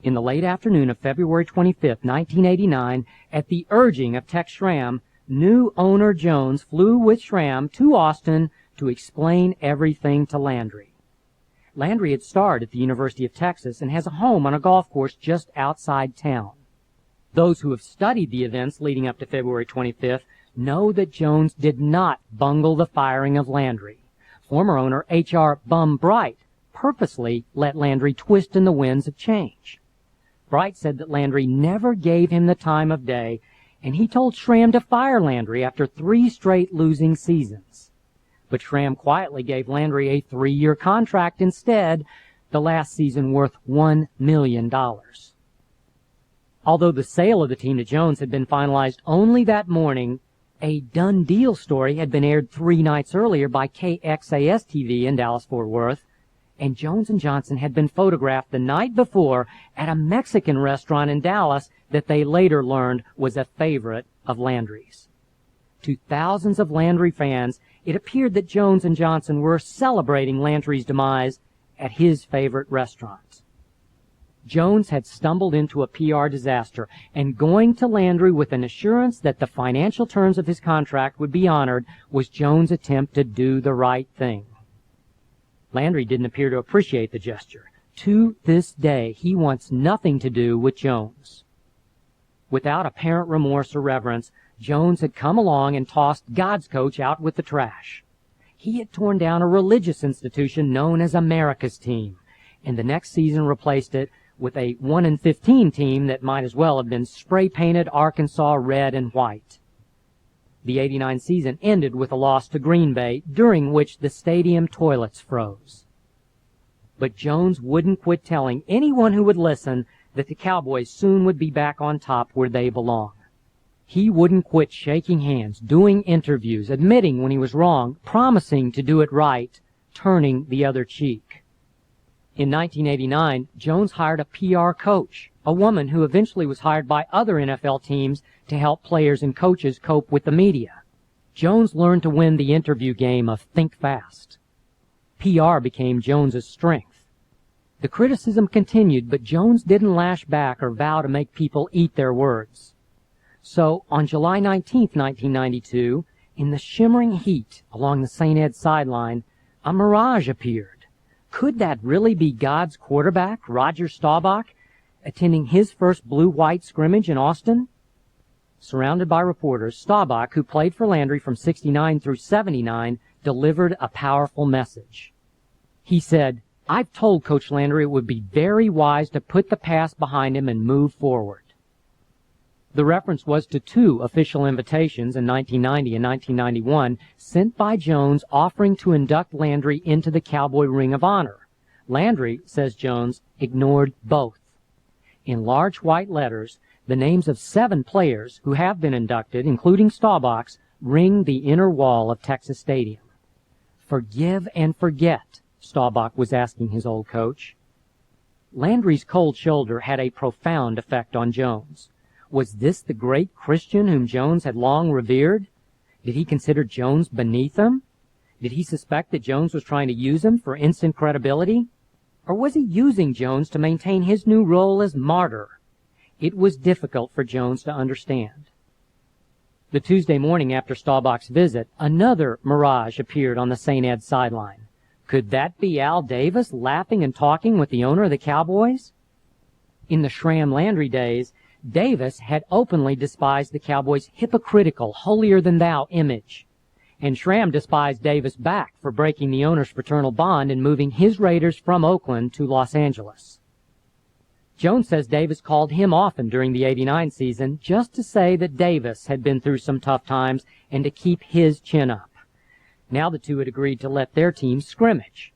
In the late afternoon of February 25, 1989, at the urging of Tex Schramm, new owner Jones flew with Schramm to Austin to explain everything to Landry. Landry had starred at the University of Texas and has a home on a golf course just outside town. Those who have studied the events leading up to February 25th know that Jones did not bungle the firing of Landry. Former owner H.R. Bum Bright purposely let Landry twist in the winds of change. Bright said that Landry never gave him the time of day, and he told Schramm to fire Landry after 3 straight losing seasons. But Schramm quietly gave Landry a 3-year contract instead, the last season worth $1 million. Although the sale of the team to Jones had been finalized only that morning, a done deal story had been aired 3 nights earlier by KXAS-TV in Dallas-Fort Worth, and Jones and Johnson had been photographed the night before at a Mexican restaurant in Dallas that they later learned was a favorite of Landry's. To thousands of Landry fans, it appeared that Jones and Johnson were celebrating Landry's demise at his favorite restaurant. Jones had stumbled into a PR disaster, and going to Landry with an assurance that the financial terms of his contract would be honored was Jones' attempt to do the right thing. Landry didn't appear to appreciate the gesture. To this day, he wants nothing to do with Jones. Without apparent remorse or reverence, Jones had come along and tossed God's coach out with the trash. He had torn down a religious institution known as America's Team, and the next season replaced it with a 1-15 team that might as well have been spray-painted Arkansas red and white. The '89 season ended with a loss to Green Bay, during which the stadium toilets froze. But Jones wouldn't quit telling anyone who would listen that the Cowboys soon would be back on top where they belong. He wouldn't quit shaking hands, doing interviews, admitting when he was wrong, promising to do it right, turning the other cheek. In 1989, Jones hired a PR coach, a woman who eventually was hired by other NFL teams to help players and coaches cope with the media. Jones learned to win the interview game of think fast. PR became Jones's strength. The criticism continued, but Jones didn't lash back or vow to make people eat their words. So, on July 19, 1992, in the shimmering heat along the St. Ed sideline, a mirage appeared. Could that really be God's quarterback, Roger Staubach, attending his first blue-white scrimmage in Austin? Surrounded by reporters, Staubach, who played for Landry from '69 through '79, delivered a powerful message. He said, "I've told Coach Landry it would be very wise to put the past behind him and move forward." The reference was to 2 official invitations in 1990 and 1991 sent by Jones offering to induct Landry into the Cowboy Ring of Honor. Landry, says Jones, ignored both. In large white letters, the names of 7 players who have been inducted, including Staubach's, ring the inner wall of Texas Stadium. Forgive and forget, Staubach was asking his old coach. Landry's cold shoulder had a profound effect on Jones. Was this the great Christian whom Jones had long revered? Did he consider Jones beneath him? Did he suspect that Jones was trying to use him for instant credibility? Or was he using Jones to maintain his new role as martyr? It was difficult for Jones to understand. The Tuesday morning after Staubach's visit, another mirage appeared on the St. Ed sideline. Could that be Al Davis laughing and talking with the owner of the Cowboys? In the Schramm-Landry days, Davis had openly despised the Cowboys' hypocritical, holier-than-thou image. And Schramm despised Davis back for breaking the owner's fraternal bond and moving his Raiders from Oakland to Los Angeles. Jones says Davis called him often during the '89 season just to say that Davis had been through some tough times and to keep his chin up. Now the two had agreed to let their teams scrimmage.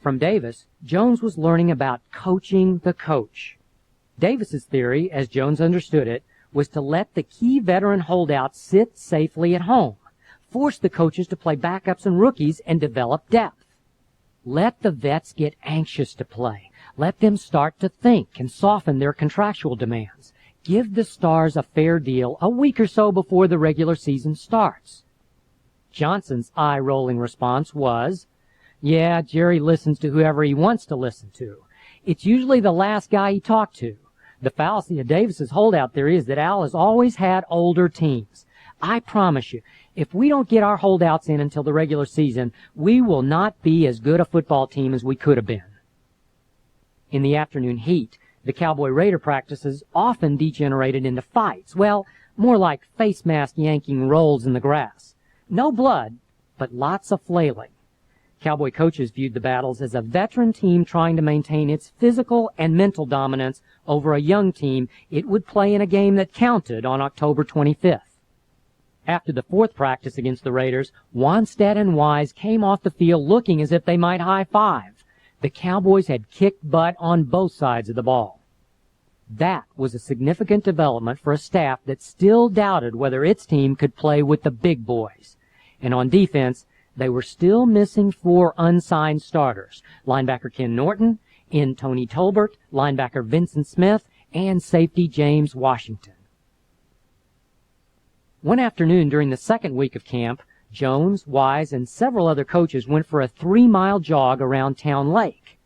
From Davis, Jones was learning about coaching the coach. Davis's theory, as Jones understood it, was to let the key veteran holdouts sit safely at home, force the coaches to play backups and rookies, and develop depth. Let the vets get anxious to play. Let them start to think and soften their contractual demands. Give the stars a fair deal a week or so before the regular season starts. Johnson's eye-rolling response was, "Yeah, Jerry listens to whoever he wants to listen to. it's usually the last guy he talked to. The fallacy of Davis's holdout theory is that Al has always had older teams. I promise you, if we don't get our holdouts in until the regular season, we will not be as good a football team as we could have been. In the afternoon heat, the Cowboy Raider practices often degenerated into fights. Well, more like face mask yanking rolls in the grass. No blood, but lots of flailing. Cowboy coaches viewed the battles as a veteran team trying to maintain its physical and mental dominance over a young team it would play in a game that counted on October 25th. After the fourth practice against the Raiders, Wannstedt and Wise came off the field looking as if they might high-five. The Cowboys had kicked butt on both sides of the ball. That was a significant development for a staff that still doubted whether its team could play with the big boys. And on defense, they were still missing 4 unsigned starters: linebacker Ken Norton, end Tony Tolbert, linebacker Vincent Smith, and safety James Washington. One afternoon during the second week of camp, Jones, Wise, and several other coaches went for a 3-mile jog around Town Lake.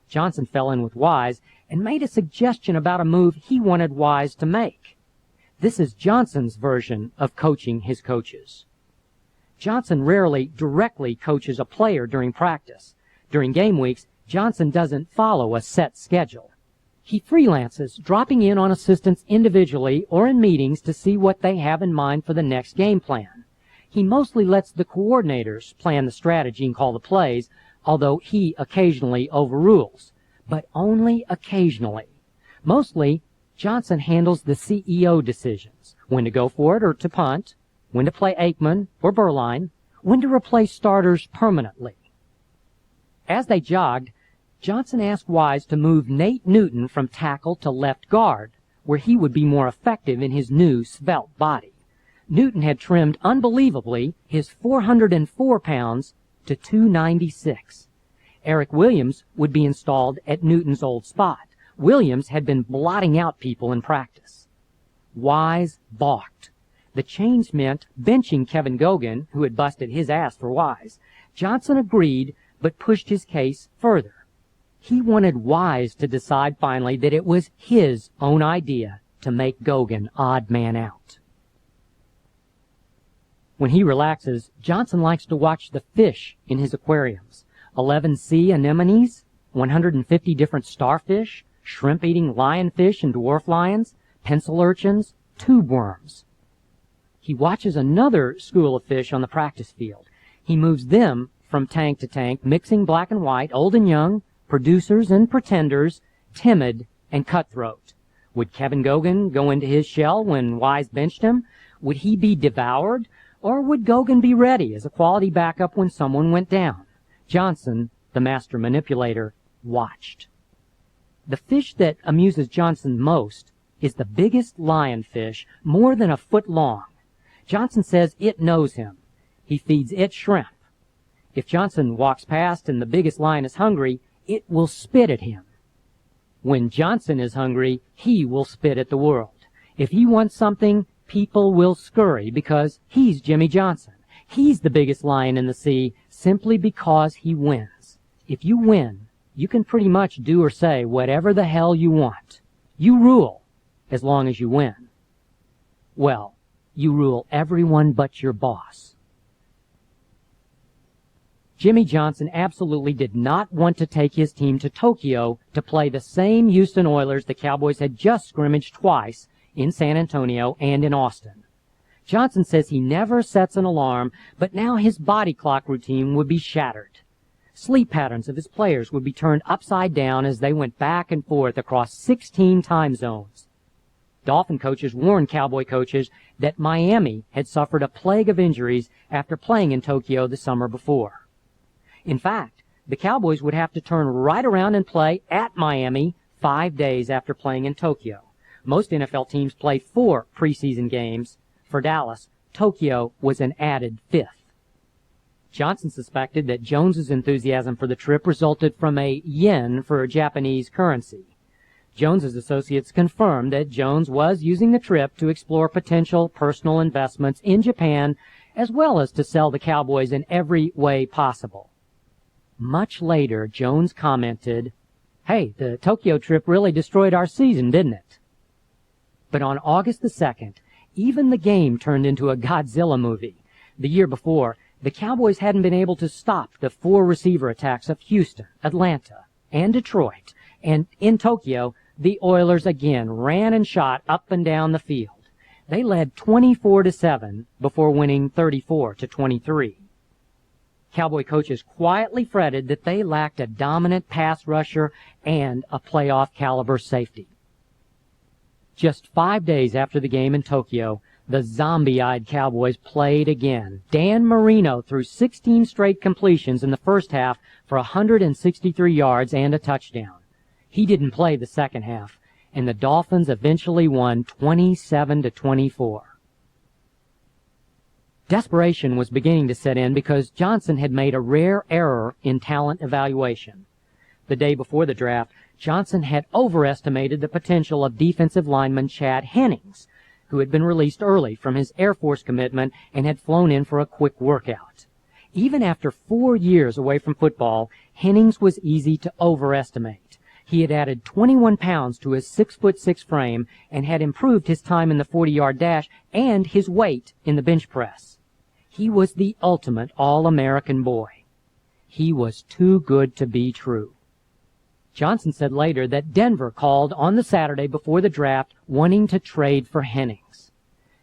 Johnson fell in with Wise and made a suggestion about a move he wanted Wise to make. This is Johnson's version of coaching his coaches. Johnson rarely directly coaches a player during practice. During game weeks, Johnson doesn't follow a set schedule. He freelances, dropping in on assistants individually or in meetings to see what they have in mind for the next game plan. He mostly lets the coordinators plan the strategy and call the plays, although he occasionally overrules. But only occasionally. Mostly, Johnson handles the CEO decisions: when to go for it or to punt, when to play Aikman or Berline, when to replace starters permanently. As they jogged, Johnson asked Wise to move Nate Newton from tackle to left guard, where he would be more effective in his new svelte body. Newton had trimmed unbelievably his 404 pounds to 296. Eric Williams would be installed at Newton's old spot. Williams had been blotting out people in practice. Wise balked. The change meant benching Kevin Gogan, who had busted his ass for Wise. Johnson agreed, but pushed his case further. He wanted Wise to decide finally that it was his own idea to make Gogan odd man out. When he relaxes, Johnson likes to watch the fish in his aquariums. 11 sea anemones, 150 different starfish, shrimp-eating lionfish and dwarf lions, pencil urchins, tube worms. He watches another school of fish on the practice field. He moves them from tank to tank, mixing black and white, old and young, producers and pretenders, timid and cutthroat. Would Kevin Gogan go into his shell when Wise benched him? Would he be devoured? Or would Gogan be ready as a quality backup when someone went down? Johnson, the master manipulator, watched. The fish that amuses Johnson most is the biggest lionfish, more than a foot long. Johnson says it knows him. He feeds it shrimp. If Johnson walks past and the biggest lion is hungry, it will spit at him. When Johnson is hungry, he will spit at the world. If he wants something, people will scurry because he's Jimmy Johnson. He's the biggest lion in the sea simply because he wins. If you win, you can pretty much do or say whatever the hell you want. You rule as long as you win. Well, you rule everyone but your boss. Jimmy Johnson absolutely did not want to take his team to Tokyo to play the same Houston Oilers the Cowboys had just scrimmaged twice in San Antonio and in Austin. Johnson says he never sets an alarm, but now his body clock routine would be shattered. Sleep patterns of his players would be turned upside down as they went back and forth across 16 time zones. Dolphin coaches warned Cowboy coaches that Miami had suffered a plague of injuries after playing in Tokyo the summer before. In fact, the Cowboys would have to turn right around and play at Miami 5 days after playing in Tokyo. Most NFL teams play 4 preseason games. For Dallas, Tokyo was an added 5th. Johnson suspected that Jones's enthusiasm for the trip resulted from a yen for a Japanese currency. Jones's associates confirmed that Jones was using the trip to explore potential personal investments in Japan, as well as to sell the Cowboys in every way possible. Much later, Jones commented, Hey, the Tokyo trip really destroyed our season, didn't it? But on August the 2nd, even the game turned into a Godzilla movie. The year before, the Cowboys hadn't been able to stop the 4 receiver attacks of Houston, Atlanta, and Detroit. And in Tokyo, the Oilers again ran and shot up and down the field. They led 24-7 before winning 34-23. Cowboy coaches quietly fretted that they lacked a dominant pass rusher and a playoff caliber safety. Just 5 days after the game in Tokyo, the zombie-eyed Cowboys played again. Dan Marino threw 16 straight completions in the first half for 163 yards and a touchdown. He didn't play the second half, and the Dolphins eventually won 27-24. Desperation was beginning to set in because Johnson had made a rare error in talent evaluation. The day before the draft, Johnson had overestimated the potential of defensive lineman Chad Hennings, who had been released early from his Air Force commitment and had flown in for a quick workout. Even after 4 years away from football, Hennings was easy to overestimate. He had added 21 pounds to his 6'6" frame and had improved his time in the 40-yard dash and his weight in the bench press. He was the ultimate All-American boy. He was too good to be true. Johnson said later that Denver called on the Saturday before the draft wanting to trade for Hennings.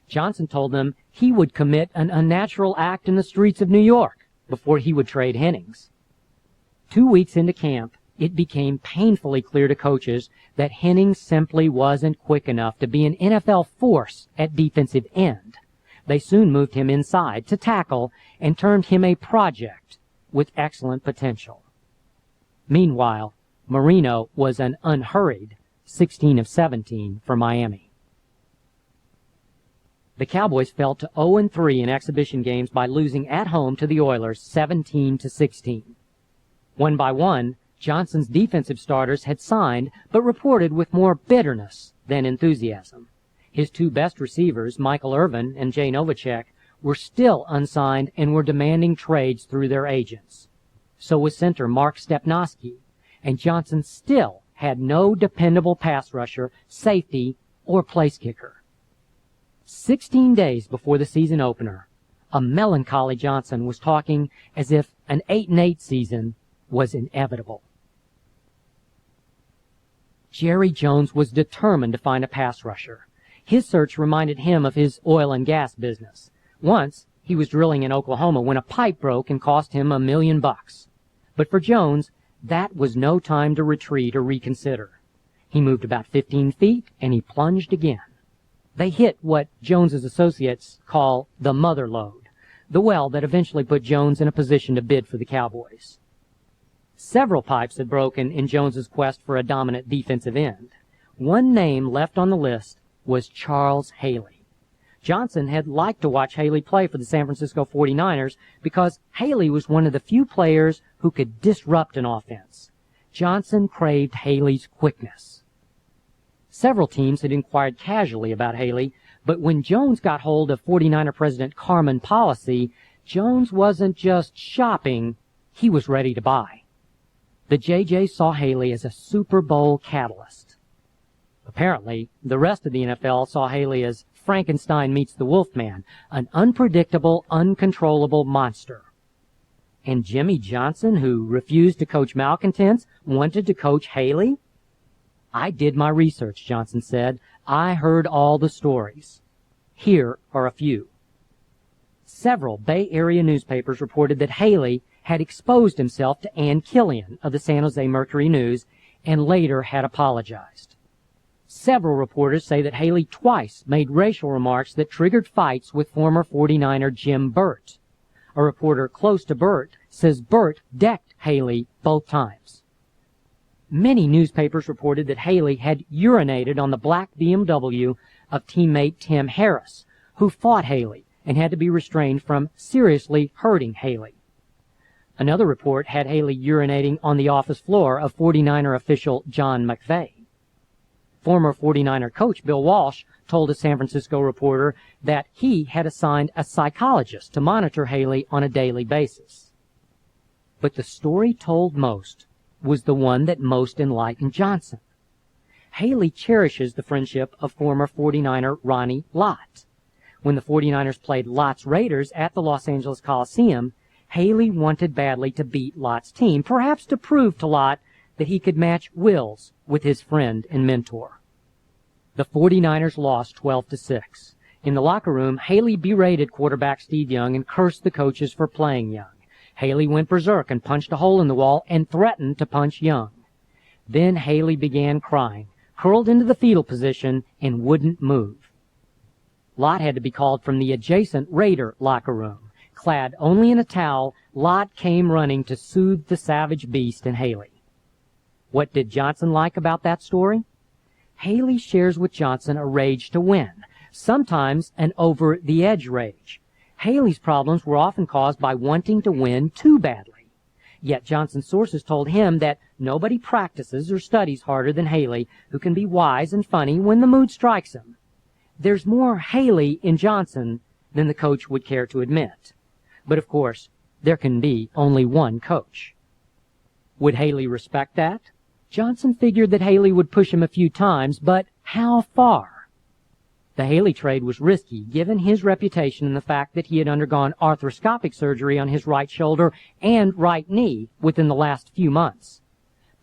Johnson told them he would commit an unnatural act in the streets of New York before he would trade Hennings. 2 weeks into camp, it became painfully clear to coaches that Hennings simply wasn't quick enough to be an NFL force at defensive end. They soon moved him inside to tackle and termed him a project with excellent potential. Meanwhile, Marino was an unhurried 16 of 17 for Miami. The Cowboys fell to 0-3 in exhibition games by losing at home to the Oilers 17-16. One by one, Johnson's defensive starters had signed, but reported with more bitterness than enthusiasm. His 2 best receivers, Michael Irvin and Jay Novacek, were still unsigned and were demanding trades through their agents. So was center Mark Stepnoski, and Johnson still had no dependable pass rusher, safety, or place kicker. 16 days before the season opener, a melancholy Johnson was talking as if an 8-8 season was inevitable. Jerry Jones was determined to find a pass rusher. His search reminded him of his oil and gas business. Once, he was drilling in Oklahoma when a pipe broke and cost him $1 million. But for Jones, that was no time to retreat or reconsider. He moved about 15 feet, and he plunged again. They hit what Jones's associates call the mother lode, the well that eventually put Jones in a position to bid for the Cowboys. Several pipes had broken in Jones's quest for a dominant defensive end. One name left on the list was Charles Haley. Johnson had liked to watch Haley play for the San Francisco 49ers because Haley was one of the few players who could disrupt an offense. Johnson craved Haley's quickness. Several teams had inquired casually about Haley, but when Jones got hold of 49er President Carmen Policy, Jones wasn't just shopping, he was ready to buy. The JJ saw Haley as a Super Bowl catalyst. Apparently, the rest of the NFL saw Haley as Frankenstein meets the Wolfman, an unpredictable, uncontrollable monster. And Jimmy Johnson, who refused to coach malcontents, wanted to coach Haley? I did my research, Johnson said. I heard all the stories. Here are a few. Several Bay Area newspapers reported that Haley had exposed himself to Ann Killian of the San Jose Mercury News and later had apologized. Several reporters say that Haley twice made racial remarks that triggered fights with former 49er Jim Burt. A reporter close to Burt says Burt decked Haley both times. Many newspapers reported that Haley had urinated on the black BMW of teammate Tim Harris, who fought Haley and had to be restrained from seriously hurting Haley. Another report had Haley urinating on the office floor of 49er official John McVay. Former 49er coach Bill Walsh told a San Francisco reporter that he had assigned a psychologist to monitor Haley on a daily basis. But the story told most was the one that most enlightened Johnson. Haley cherishes the friendship of former 49er Ronnie Lott. When the 49ers played Lott's Raiders at the Los Angeles Coliseum, Haley wanted badly to beat Lott's team, perhaps to prove to Lott that he could match wills with his friend and mentor. The 49ers lost 12-6. In the locker room, Haley berated quarterback Steve Young and cursed the coaches for playing Young. Haley went berserk and punched a hole in the wall and threatened to punch Young. Then Haley began crying, curled into the fetal position, and wouldn't move. Lott had to be called from the adjacent Raider locker room. Clad only in a towel, Lott came running to soothe the savage beast in Haley. What did Johnson like about that story? Haley shares with Johnson a rage to win, sometimes an over-the-edge rage. Haley's problems were often caused by wanting to win too badly. Yet Johnson's sources told him that nobody practices or studies harder than Haley, who can be wise and funny when the mood strikes him. There's more Haley in Johnson than the coach would care to admit. But of course, there can be only one coach. Would Haley respect that? Johnson figured that Haley would push him a few times, but how far? The Haley trade was risky, given his reputation and the fact that he had undergone arthroscopic surgery on his right shoulder and right knee within the last few months.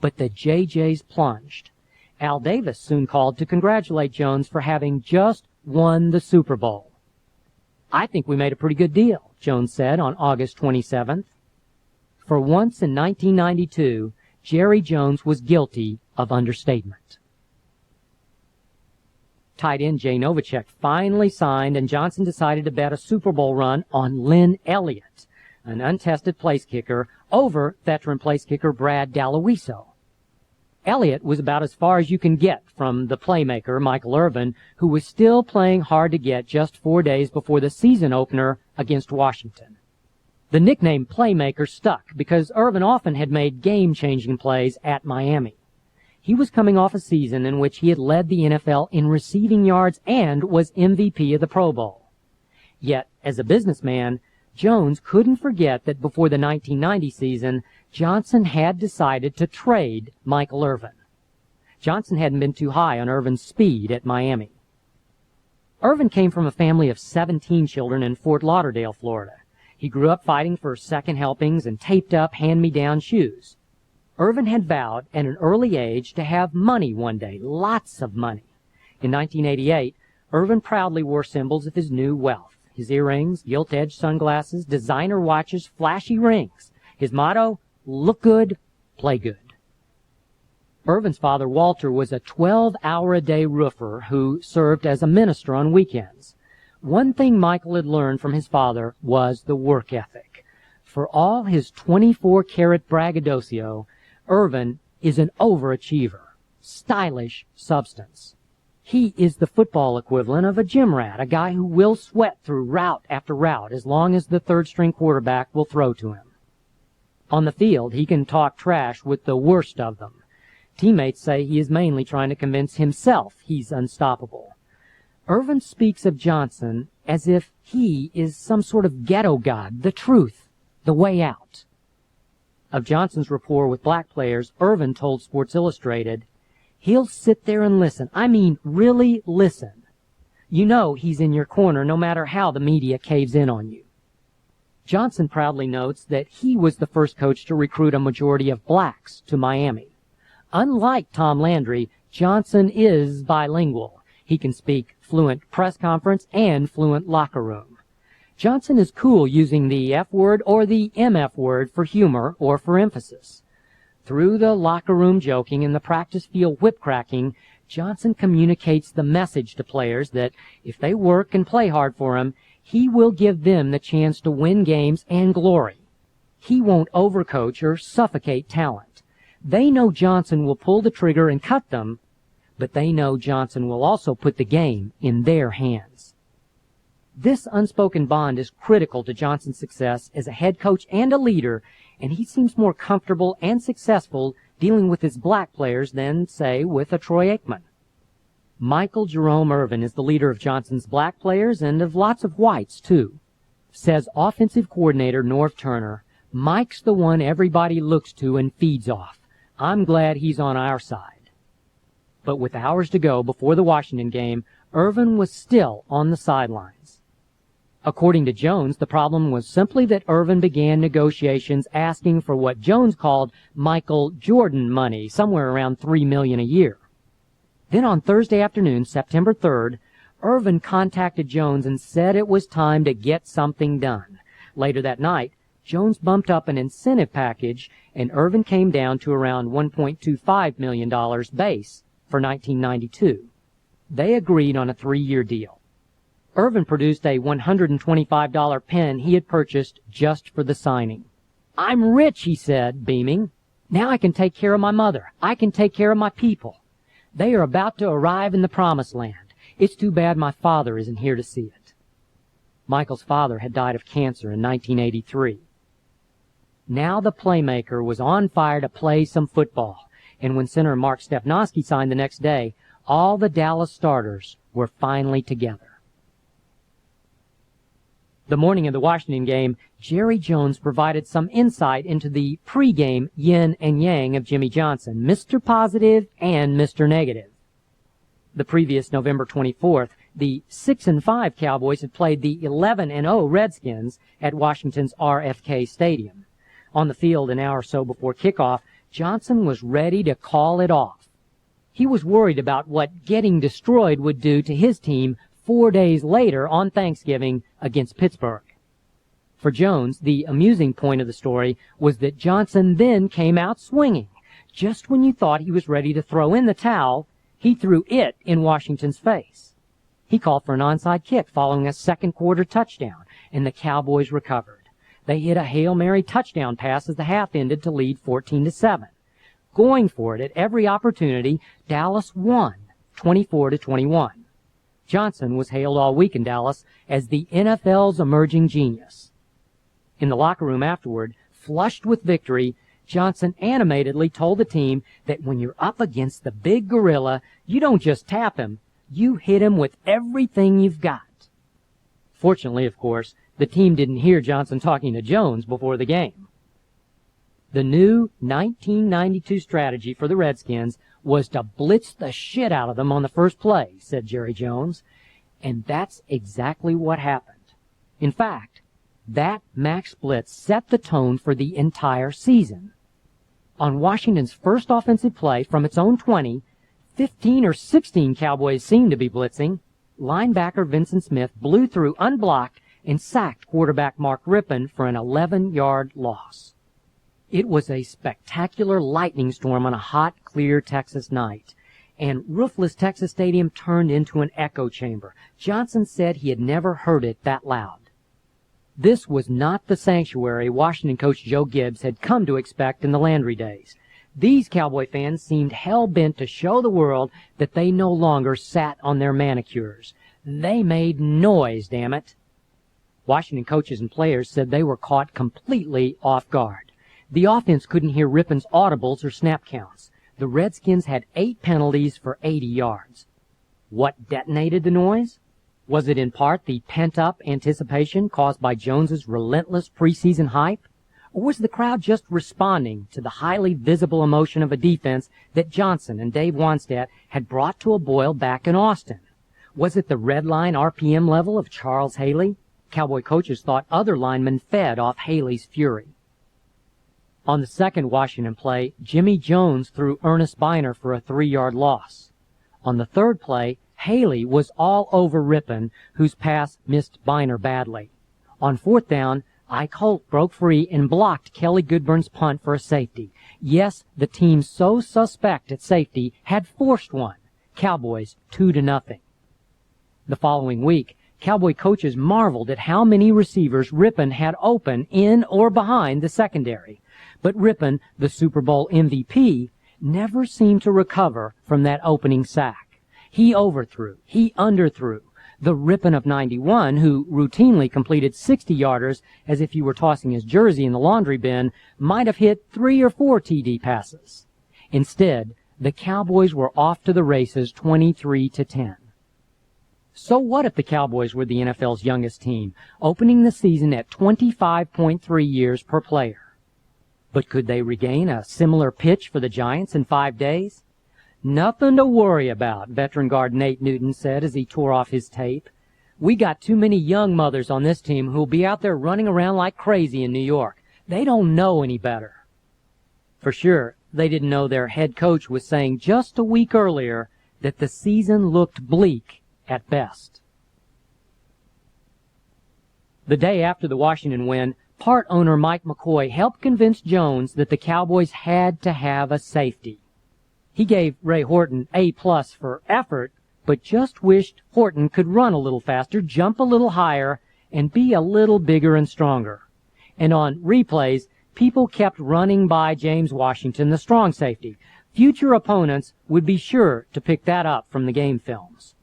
But the JJs plunged. Al Davis soon called to congratulate Jones for having just won the Super Bowl. "I think we made a pretty good deal," Jones said on August 27th. For once in 1992, Jerry Jones was guilty of understatement. Tight end Jay Novacek finally signed, and Johnson decided to bet a Super Bowl run on Lynn Elliott, an untested place kicker, over veteran place kicker Brad Dalowiso. Elliott was about as far as you can get from the playmaker, Michael Irvin, who was still playing hard to get just 4 days before the season opener against Washington. The nickname Playmaker stuck because Irvin often had made game-changing plays at Miami. He was coming off a season in which he had led the NFL in receiving yards and was MVP of the Pro Bowl. Yet, as a businessman, Jones couldn't forget that before the 1990 season, Johnson had decided to trade Michael Irvin. Johnson hadn't been too high on Irvin's speed at Miami. Irvin came from a family of 17 children in Fort Lauderdale, Florida. He grew up fighting for second helpings and taped up hand-me-down shoes. Irvin had vowed at an early age to have money one day, lots of money. In 1988, Irvin proudly wore symbols of his new wealth: his earrings, gilt-edged sunglasses, designer watches, flashy rings. His motto, look good, play good. Irvin's father, Walter, was a 12-hour-a-day roofer who served as a minister on weekends. One thing Michael had learned from his father was the work ethic. For all his 24-karat braggadocio, Irvin is an overachiever, stylish substance. He is the football equivalent of a gym rat, a guy who will sweat through route after route as long as the third-string quarterback will throw to him. On the field, he can talk trash with the worst of them. Teammates say he is mainly trying to convince himself he's unstoppable. Irvin speaks of Johnson as if he is some sort of ghetto god, the truth, the way out. Of Johnson's rapport with black players, Irvin told Sports Illustrated, "He'll sit there and listen. I mean, really listen. You know he's in your corner no matter how the media caves in on you." Johnson proudly notes that he was the first coach to recruit a majority of blacks to Miami. Unlike Tom Landry, Johnson is bilingual. He can speak fluent press conference and fluent locker room. Johnson is cool using the F word or the MF word for humor or for emphasis. Through the locker room joking and the practice field whip cracking, Johnson communicates the message to players that if they work and play hard for him, he will give them the chance to win games and glory. He won't overcoach or suffocate talent. They know Johnson will pull the trigger and cut them, but they know Johnson will also put the game in their hands. This unspoken bond is critical to Johnson's success as a head coach and a leader, and he seems more comfortable and successful dealing with his black players than, say, with a Troy Aikman. Michael Jerome Irvin is the leader of Johnson's black players and of lots of whites, too. Says offensive coordinator Norv Turner, "Mike's the one everybody looks to and feeds off. I'm glad he's on our side. But with hours to go before the Washington game, Irvin was still on the sidelines. According to Jones, the problem was simply that Irvin began negotiations asking for what Jones called Michael Jordan money, somewhere around $3 million a year. Then on Thursday afternoon, September 3rd, Irvin contacted Jones and said it was time to get something done. Later that night, Jones bumped up an incentive package, and Irvin came down to around $1.25 million base for 1992. They agreed on a 3-year deal. Irvin produced a $125 pen he had purchased just for the signing. "I'm rich," he said, beaming. "Now I can take care of my mother. I can take care of my people. They are about to arrive in the promised land. It's too bad my father isn't here to see it." Michael's father had died of cancer in 1983. Now the playmaker was on fire to play some football, and when center Mark Stepnoski signed the next day, all the Dallas starters were finally together. The morning of the Washington game, Jerry Jones provided some insight into the pregame yin and yang of Jimmy Johnson, Mr. Positive and Mr. Negative. The previous November 24th, the 6-5 Cowboys had played the 11-0 Redskins at Washington's RFK Stadium. On the field an hour or so before kickoff, Johnson was ready to call it off. He was worried about what getting destroyed would do to his team 4 days later on Thanksgiving against Pittsburgh. For Jones, the amusing point of the story was that Johnson then came out swinging. Just when you thought he was ready to throw in the towel, he threw it in Washington's face. He called for an onside kick following a second-quarter touchdown, and the Cowboys recovered. They hit a Hail Mary touchdown pass as the half ended to lead 14-7. Going for it at every opportunity, Dallas won 24-21. Johnson was hailed all week in Dallas as the NFL's emerging genius. In the locker room afterward, flushed with victory, Johnson animatedly told the team that when you're up against the big gorilla, you don't just tap him, you hit him with everything you've got. Fortunately, of course, the team didn't hear Johnson talking to Jones before the game. The new 1992 strategy for the Redskins was to blitz the shit out of them on the first play, said Jerry Jones, and that's exactly what happened. In fact, that max blitz set the tone for the entire season. On Washington's first offensive play from its own 20, 15 or 16 Cowboys seemed to be blitzing. Linebacker Vincent Smith blew through unblocked and sacked quarterback Mark Rippon for an 11-yard loss. It was a spectacular lightning storm on a hot, clear Texas night, and roofless Texas Stadium turned into an echo chamber. Johnson said he had never heard it that loud. This was not the sanctuary Washington coach Joe Gibbs had come to expect in the Landry days. These Cowboy fans seemed hell-bent to show the world that they no longer sat on their manicures. They made noise, damn it. Washington coaches and players said they were caught completely off guard. The offense couldn't hear Rippon's audibles or snap counts. The Redskins had 8 penalties for 80 yards. What detonated the noise? Was it in part the pent-up anticipation caused by Jones's relentless preseason hype? Or was the crowd just responding to the highly visible emotion of a defense that Johnson and Dave Wannstedt had brought to a boil back in Austin? Was it the red line RPM level of Charles Haley? Cowboy coaches thought other linemen fed off Haley's fury. On the second Washington play, Jimmy Jones threw Ernest Biner for a 3-yard loss. On the third play, Haley was all over Rippon, whose pass missed Biner badly. On fourth down, Ike Holt broke free and blocked Kelly Goodburn's punt for a safety. Yes, the team so suspect at safety had forced one. Cowboys 2-0. The following week, Cowboy coaches marveled at how many receivers Rippon had open in or behind the secondary. But Rippon, the Super Bowl MVP, never seemed to recover from that opening sack. He overthrew. He underthrew. The Rippon of 91, who routinely completed 60-yarders as if you were tossing his jersey in the laundry bin, might have hit 3 or 4 TD passes. Instead, the Cowboys were off to the races 23-10. So what if the Cowboys were the NFL's youngest team, opening the season at 25.3 years per player? But could they regain a similar pitch for the Giants in 5 days? Nothing to worry about, veteran guard Nate Newton said as he tore off his tape. We got too many young mothers on this team who'll be out there running around like crazy in New York. They don't know any better. For sure, they didn't know their head coach was saying just a week earlier that the season looked bleak at best. The day after the Washington win, part owner Mike McCoy helped convince Jones that the Cowboys had to have a safety. He gave Ray Horton A+ for effort, but just wished Horton could run a little faster, jump a little higher, and be a little bigger and stronger. And on replays, people kept running by James Washington, the strong safety. Future opponents would be sure to pick that up from the game films.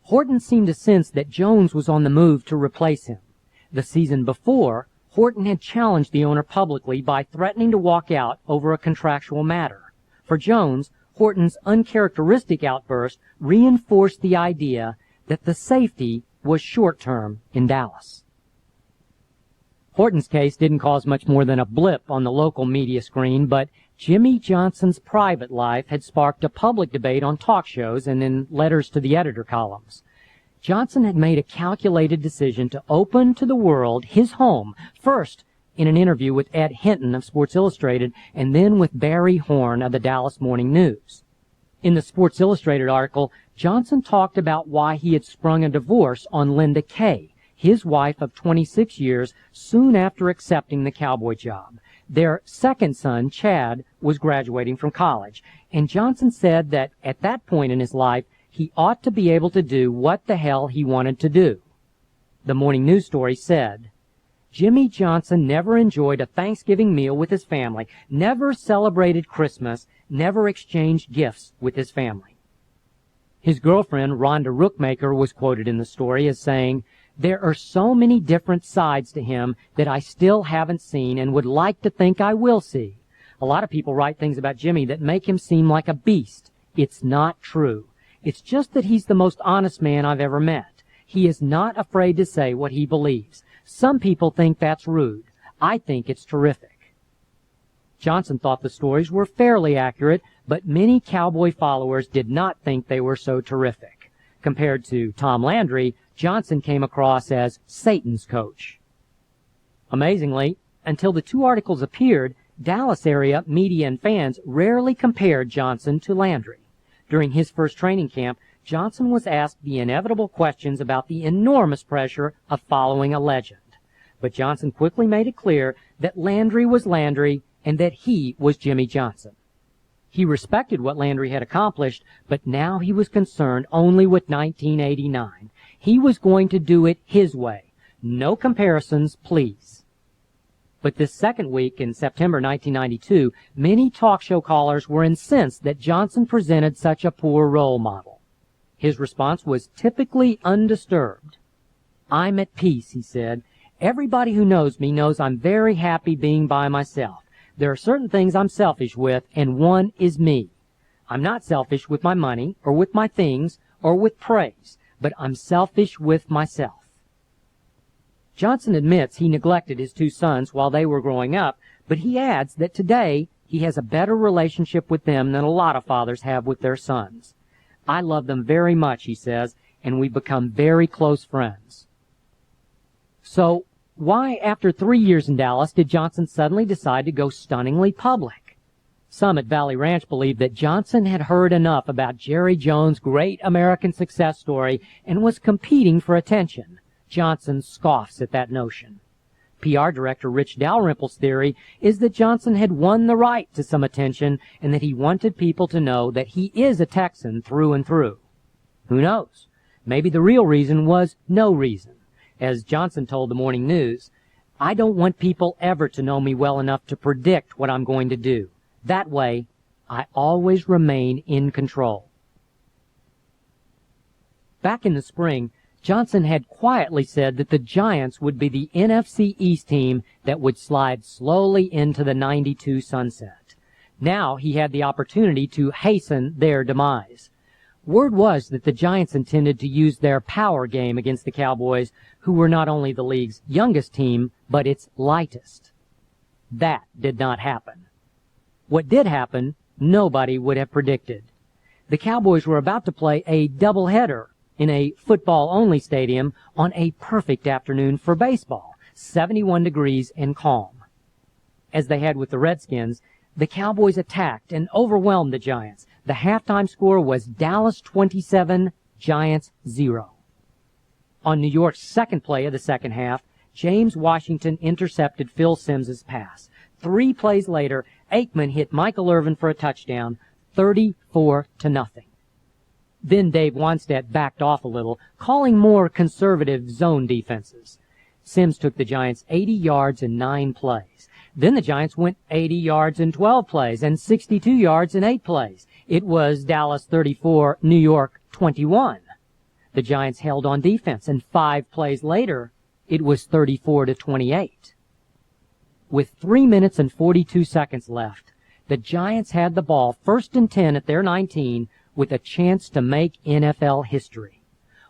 Horton seemed to sense that Jones was on the move to replace him. The season before, Horton had challenged the owner publicly by threatening to walk out over a contractual matter. For Jones, Horton's uncharacteristic outburst reinforced the idea that the safety was short-term in Dallas. Horton's case didn't cause much more than a blip on the local media screen, but Jimmy Johnson's private life had sparked a public debate on talk shows and in letters to the editor columns. Johnson had made a calculated decision to open to the world his home, first in an interview with Ed Hinton of Sports Illustrated, and then with Barry Horn of the Dallas Morning News. In the Sports Illustrated article, Johnson talked about why he had sprung a divorce on Linda Kay, his wife of 26 years, soon after accepting the Cowboy job. Their second son, Chad, was graduating from college, and Johnson said that at that point in his life, he ought to be able to do what the hell he wanted to do. The Morning News story said, Jimmy Johnson never enjoyed a Thanksgiving meal with his family, never celebrated Christmas, never exchanged gifts with his family. His girlfriend, Rhonda Rookmaker, was quoted in the story as saying, There are so many different sides to him that I still haven't seen and would like to think I will see. A lot of people write things about Jimmy that make him seem like a beast. It's not true. It's just that he's the most honest man I've ever met. He is not afraid to say what he believes. Some people think that's rude. I think it's terrific. Johnson thought the stories were fairly accurate, but many Cowboy followers did not think they were so terrific. Compared to Tom Landry, Johnson came across as Satan's coach. Amazingly, until the two articles appeared, Dallas area media and fans rarely compared Johnson to Landry. During his first training camp, Johnson was asked the inevitable questions about the enormous pressure of following a legend. But Johnson quickly made it clear that Landry was Landry and that he was Jimmy Johnson. He respected what Landry had accomplished, but now he was concerned only with 1989. He was going to do it his way. No comparisons, please. But this second week in September 1992, many talk show callers were incensed that Johnson presented such a poor role model. His response was typically undisturbed. I'm at peace, he said. Everybody who knows me knows I'm very happy being by myself. There are certain things I'm selfish with, and one is me. I'm not selfish with my money, or with my things, or with praise, but I'm selfish with myself. Johnson admits he neglected his two sons while they were growing up, but he adds that today he has a better relationship with them than a lot of fathers have with their sons. I love them very much, he says, and we've become very close friends. So, why, after 3 years in Dallas, did Johnson suddenly decide to go stunningly public? Some at Valley Ranch believe that Johnson had heard enough about Jerry Jones' great American success story and was competing for attention. Johnson scoffs at that notion. PR director Rich Dalrymple's theory is that Johnson had won the right to some attention and that he wanted people to know that he is a Texan through and through. Who knows? Maybe the real reason was no reason. As Johnson told the Morning News, I don't want people ever to know me well enough to predict what I'm going to do. That way, I always remain in control. Back in the spring, Johnson had quietly said that the Giants would be the NFC East team that would slide slowly into the '92 sunset. Now he had the opportunity to hasten their demise. Word was that the Giants intended to use their power game against the Cowboys, who were not only the league's youngest team, but its lightest. That did not happen. What did happen, nobody would have predicted. The Cowboys were about to play a doubleheader in a football-only stadium on a perfect afternoon for baseball, 71 degrees and calm. As they had with the Redskins, the Cowboys attacked and overwhelmed the Giants. The halftime score was Dallas 27, Giants 0. On New York's second play of the second half, James Washington intercepted Phil Simms' pass. 3 plays later, Aikman hit Michael Irvin for a touchdown, 34-0. Then Dave Wannstedt backed off a little, calling more conservative zone defenses. Simms took the Giants 80 yards in 9 plays. Then the Giants went 80 yards in 12 plays and 62 yards in 8 plays. It was Dallas 34, New York 21. The Giants held on defense, and 5 plays later, it was 34-28. With 3 minutes and 42 seconds left, the Giants had the ball 1st and 10 at their 19 with a chance to make NFL history.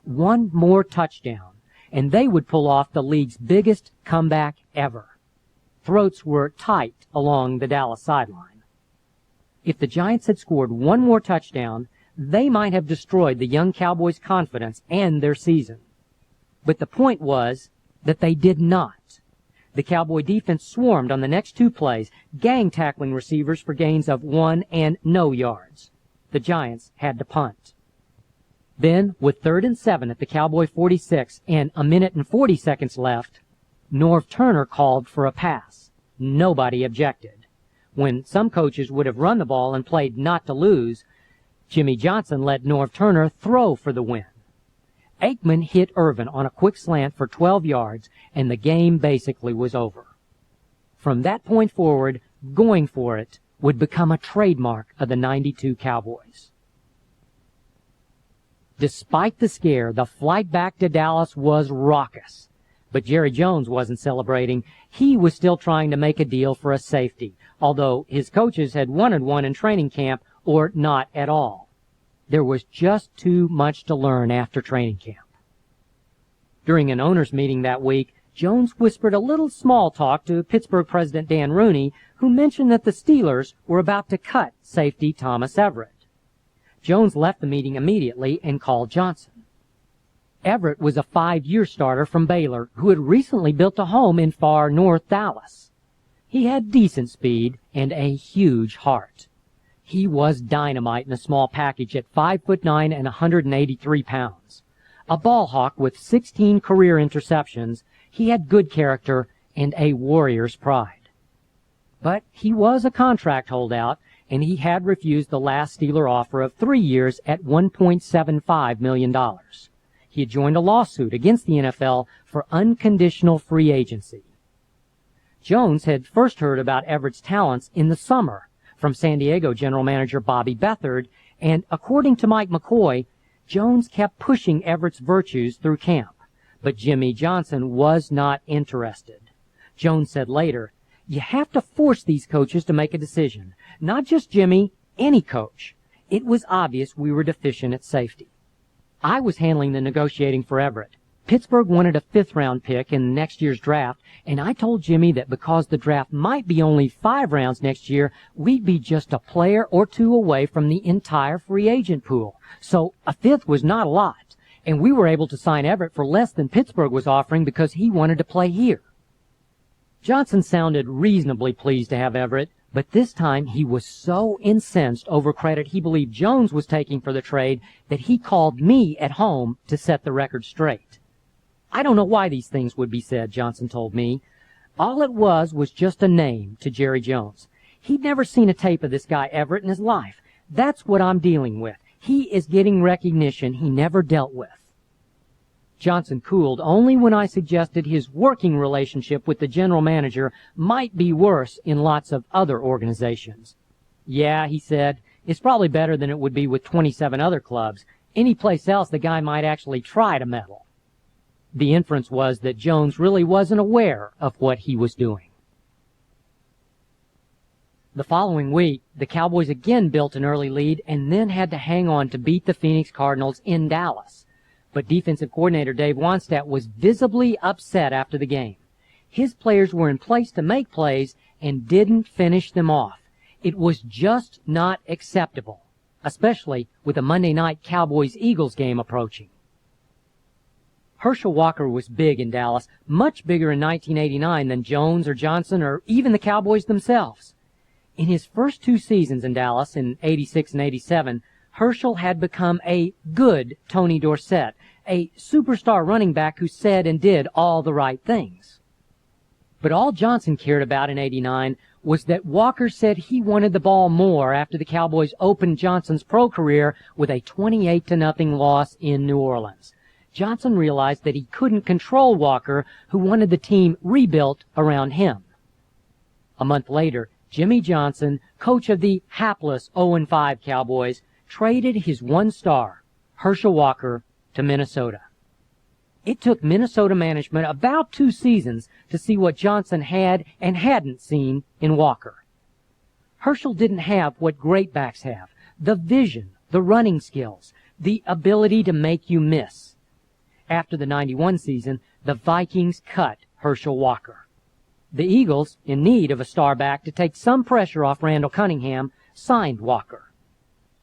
One more touchdown, and they would pull off the league's biggest comeback ever. Throats were tight along the Dallas sideline. If the Giants had scored one more touchdown, they might have destroyed the young Cowboys' confidence and their season. But the point was that they did not. The Cowboy defense swarmed on the next 2 plays, gang-tackling receivers for gains of 1 and no yards. The Giants had to punt. Then, with 3rd and 7 at the Cowboy 46 and a minute and 40 seconds left, Norv Turner called for a pass. Nobody objected. When some coaches would have run the ball and played not to lose, Jimmy Johnson let Norv Turner throw for the win. Aikman hit Irvin on a quick slant for 12 yards, and the game basically was over. From that point forward, going for it would become a trademark of the '92 Cowboys. Despite the scare, the flight back to Dallas was raucous. But Jerry Jones wasn't celebrating. He was still trying to make a deal for a safety, although his coaches had wanted one in training camp or not at all. There was just too much to learn after training camp. During an owners' meeting that week, Jones whispered a little small talk to Pittsburgh president Dan Rooney, who mentioned that the Steelers were about to cut safety Thomas Everett. Jones left the meeting immediately and called Johnson. Everett was a 5-year starter from Baylor who had recently built a home in far north Dallas. He had decent speed and a huge heart. He was dynamite in a small package at 5'9" and 183 pounds. A ball hawk with 16 career interceptions, he had good character and a warrior's pride. But he was a contract holdout, and he had refused the last Steeler offer of 3 years at $1.75 million. He had joined a lawsuit against the NFL for unconditional free agency. Jones had first heard about Everett's talents in the summer from San Diego general manager Bobby Beathard, and according to Mike McCoy, Jones kept pushing Everett's virtues through camp. But Jimmy Johnson was not interested. Jones said later, "You have to force these coaches to make a decision. Not just Jimmy, any coach. It was obvious we were deficient at safety." I was handling the negotiating for Everett. Pittsburgh wanted a 5th-round pick in next year's draft, and I told Jimmy that because the draft might be only 5 rounds next year, we'd be just a player or 2 away from the entire free agent pool. So a 5th was not a lot, and we were able to sign Everett for less than Pittsburgh was offering because he wanted to play here. Johnson sounded reasonably pleased to have Everett, but this time he was so incensed over credit he believed Jones was taking for the trade that he called me at home to set the record straight. "I don't know why these things would be said," Johnson told me. "All it was just a name to Jerry Jones. He'd never seen a tape of this guy Everett in his life. That's what I'm dealing with. He is getting recognition he never dealt with." Johnson cooled only when I suggested his working relationship with the general manager might be worse in lots of other organizations. "Yeah," he said, "it's probably better than it would be with 27 other clubs. Any place else the guy might actually try to meddle." The inference was that Jones really wasn't aware of what he was doing. The following week, the Cowboys again built an early lead and then had to hang on to beat the Phoenix Cardinals in Dallas. But defensive coordinator Dave Wannstedt was visibly upset after the game. His players were in place to make plays, and didn't finish them off. It was just not acceptable, especially with the Monday night Cowboys-Eagles game approaching. Herschel Walker was big in Dallas, much bigger in 1989 than Jones or Johnson or even the Cowboys themselves. In his first 2 seasons in Dallas, in 86 and 87, Herschel had become a good Tony Dorsett, a superstar running back who said and did all the right things. But all Johnson cared about in 89 was that Walker said he wanted the ball more after the Cowboys opened Johnson's pro career with a 28-0 loss in New Orleans. Johnson realized that he couldn't control Walker, who wanted the team rebuilt around him. A month later, Jimmy Johnson, coach of the hapless 0-5 Cowboys, traded his 1-star, Herschel Walker, to Minnesota. It took Minnesota management about 2 seasons to see what Johnson had and hadn't seen in Walker. Herschel didn't have what great backs have: the vision, the running skills, the ability to make you miss. After the 91 season, the Vikings cut Herschel Walker. The Eagles, in need of a star back to take some pressure off Randall Cunningham, signed Walker.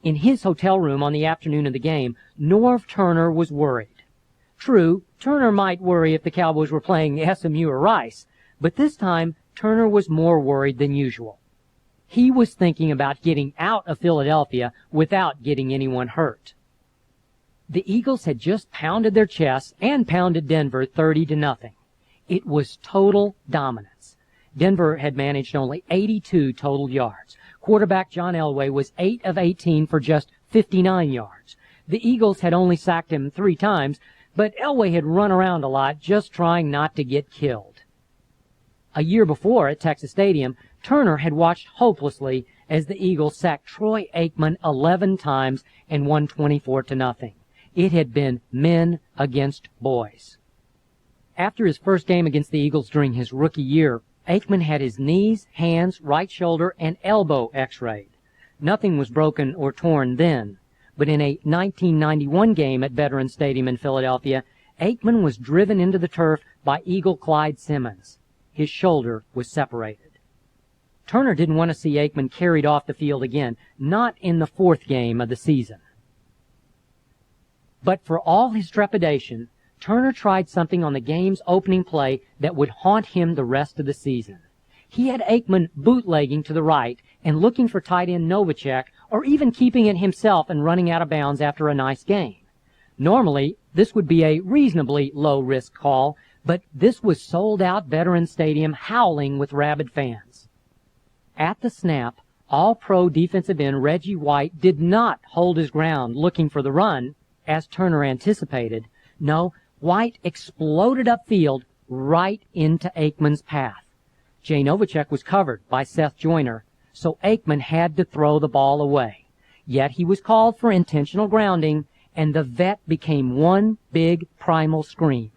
In his hotel room on the afternoon of the game, Norv Turner was worried. True, Turner might worry if the Cowboys were playing SMU or Rice, but this time Turner was more worried than usual. He was thinking about getting out of Philadelphia without getting anyone hurt. The Eagles had just pounded their chests and pounded Denver 30-0. It was total dominance. Denver had managed only 82 total yards. Quarterback John Elway was 8 of 18 for just 59 yards. The Eagles had only sacked him 3 times, but Elway had run around a lot just trying not to get killed. A year before at Texas Stadium, Turner had watched hopelessly as the Eagles sacked Troy Aikman 11 times and won 24-0. It had been men against boys. After his first game against the Eagles during his rookie year, Aikman had his knees, hands, right shoulder, and elbow x-rayed. Nothing was broken or torn then, but in a 1991 game at Veterans Stadium in Philadelphia, Aikman was driven into the turf by Eagle Clyde Simmons. His shoulder was separated. Turner didn't want to see Aikman carried off the field again, not in the 4th game of the season. But for all his trepidation, Turner tried something on the game's opening play that would haunt him the rest of the season. He had Aikman bootlegging to the right and looking for tight end Novacek, or even keeping it himself and running out of bounds after a nice game. Normally, this would be a reasonably low-risk call, but this was sold-out Veterans Stadium howling with rabid fans. At the snap, All-Pro defensive end Reggie White did not hold his ground looking for the run, as Turner anticipated. No, White exploded upfield right into Aikman's path. Jay Novacek was covered by Seth Joyner, so Aikman had to throw the ball away. Yet he was called for intentional grounding, and the vet became one big primal scream.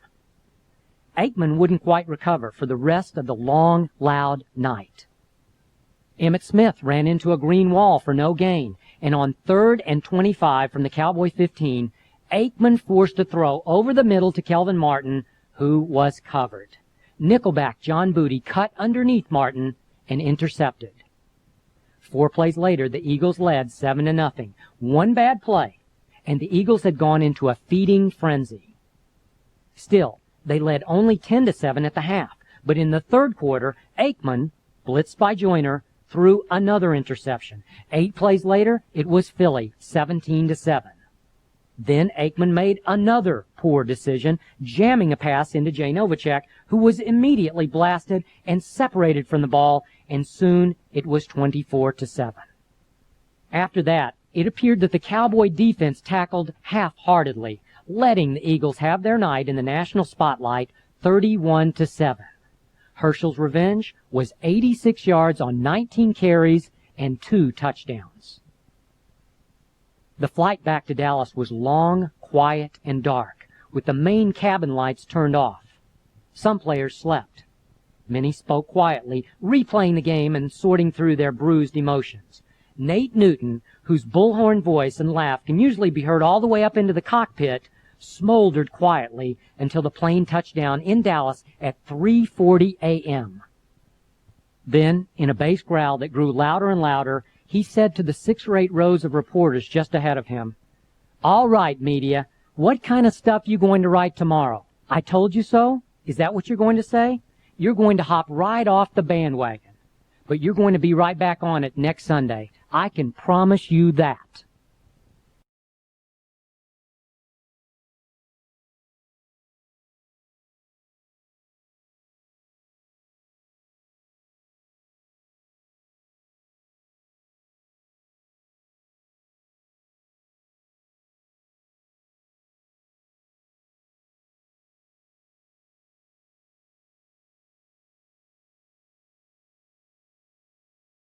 Aikman wouldn't quite recover for the rest of the long, loud night. Emmitt Smith ran into a green wall for no gain, and on 3rd and 25 from the Cowboy 15, Aikman forced a throw over the middle to Kelvin Martin, who was covered. Nickelback John Booty cut underneath Martin and intercepted. 4 plays later, the Eagles led 7-0. One bad play, and the Eagles had gone into a feeding frenzy. Still, they led only 10-7 at the half, but in the 3rd quarter, Aikman, blitzed by Joyner, threw another interception. 8 plays later, it was Philly, 17-7. Then Aikman made another poor decision, jamming a pass into Jay Novacek, who was immediately blasted and separated from the ball, and soon it was 24-7. After that, it appeared that the Cowboy defense tackled half-heartedly, letting the Eagles have their night in the national spotlight 31-7. Herschel's revenge was 86 yards on 19 carries and 2 touchdowns. The flight back to Dallas was long, quiet, and dark, with the main cabin lights turned off. Some players slept. Many spoke quietly, replaying the game and sorting through their bruised emotions. Nate Newton, whose bullhorn voice and laugh can usually be heard all the way up into the cockpit, smoldered quietly until the plane touched down in Dallas at 3:40 a.m. Then, in a bass growl that grew louder and louder, he said to the 6 or 8 rows of reporters just ahead of him, "All right, media, what kind of stuff you going to write tomorrow? I told you so? Is that what you're going to say? You're going to hop right off the bandwagon. But you're going to be right back on it next Sunday. I can promise you that."